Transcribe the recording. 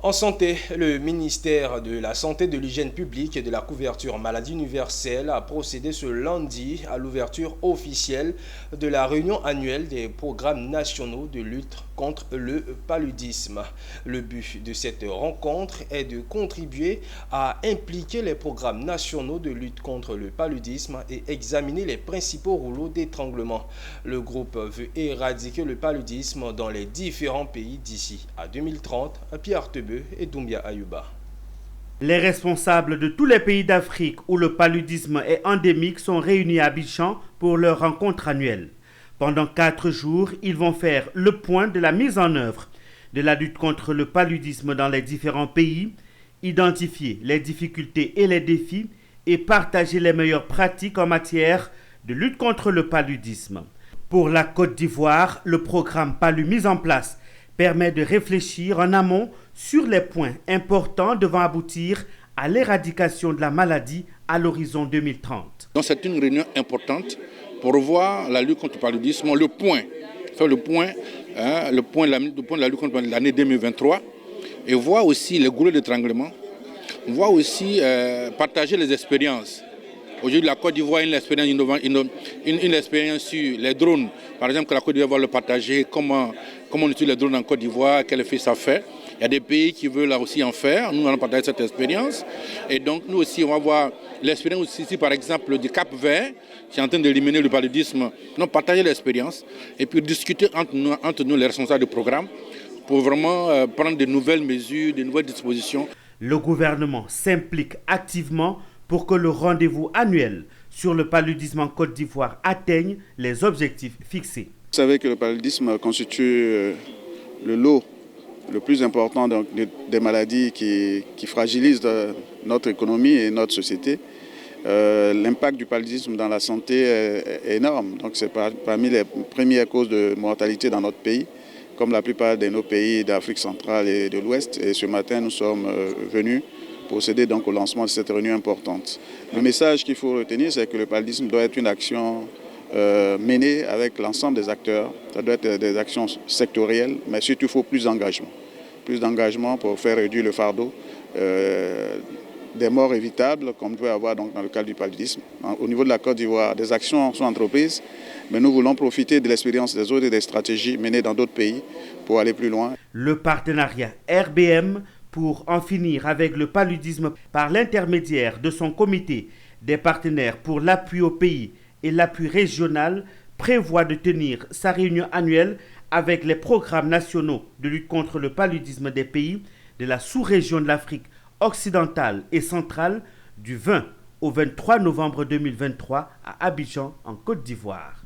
En santé, le ministère de la Santé, de l'Hygiène publique et de la couverture maladie universelle a procédé ce lundi à l'ouverture officielle de la réunion annuelle des programmes nationaux de lutte contre le paludisme. Le but de cette rencontre est de contribuer à impliquer les programmes nationaux de lutte contre le paludisme et examiner les principaux rouleaux d'étranglement. Le groupe veut éradiquer le paludisme dans les différents pays d'ici à 2030. Pierre Tebe et Doumbia Ayuba. Les responsables de tous les pays d'Afrique où le paludisme est endémique sont réunis à Abidjan pour leur rencontre annuelle. Pendant 4 jours, ils vont faire le point de la mise en œuvre de la lutte contre le paludisme dans les différents pays, identifier les difficultés et les défis et partager les meilleures pratiques en matière de lutte contre le paludisme. Pour la Côte d'Ivoire, le programme Palu mis en place permet de réfléchir en amont sur les points importants devant aboutir à l'éradication de la maladie à l'horizon 2030. Donc c'est une réunion importante pour voir la lutte contre le paludisme, faire le point de la lutte contre l'année 2023 et voir aussi les goulets d'étranglement, voir aussi partager les expériences. Aujourd'hui, la Côte d'Ivoire a une expérience sur les drones. Par exemple, que la Côte d'Ivoire va le partager, comment on utilise les drones en Côte d'Ivoire, quel effet ça fait. Il y a des pays qui veulent là aussi en faire. Nous allons partager cette expérience. Et donc, nous aussi, on va voir l'expérience ici, par exemple, du Cap Vert, qui est en train d'éliminer le paludisme. Donc, partager l'expérience et puis discuter entre nous, les responsables du programme, pour vraiment prendre de nouvelles mesures, de nouvelles dispositions. Le gouvernement s'implique activement pour que le rendez-vous annuel sur le paludisme en Côte d'Ivoire atteigne les objectifs fixés. Vous savez que le paludisme constitue le lot le plus important des maladies qui fragilisent notre économie et notre société. L'impact du paludisme dans la santé est énorme. Donc c'est parmi les premières causes de mortalité dans notre pays, comme la plupart de nos pays d'Afrique centrale et de l'Ouest. Et ce matin, nous sommes venus procéder donc au lancement de cette réunion importante. Le message qu'il faut retenir, c'est que le paludisme doit être une action menée avec l'ensemble des acteurs. Ça doit être des actions sectorielles, mais surtout il faut plus d'engagement. Plus d'engagement pour faire réduire le fardeau des morts évitables qu'on peut avoir donc dans le cadre du paludisme. Au niveau de la Côte d'Ivoire, des actions sont entreprises, mais nous voulons profiter de l'expérience des autres et des stratégies menées dans d'autres pays pour aller plus loin. Le partenariat RBM pour en finir avec le paludisme par l'intermédiaire de son comité des partenaires pour l'appui au pays et l'appui régional prévoit de tenir sa réunion annuelle avec les programmes nationaux de lutte contre le paludisme des pays de la sous-région de l'Afrique occidentale et centrale du 20 au 23 novembre 2023 à Abidjan en Côte d'Ivoire.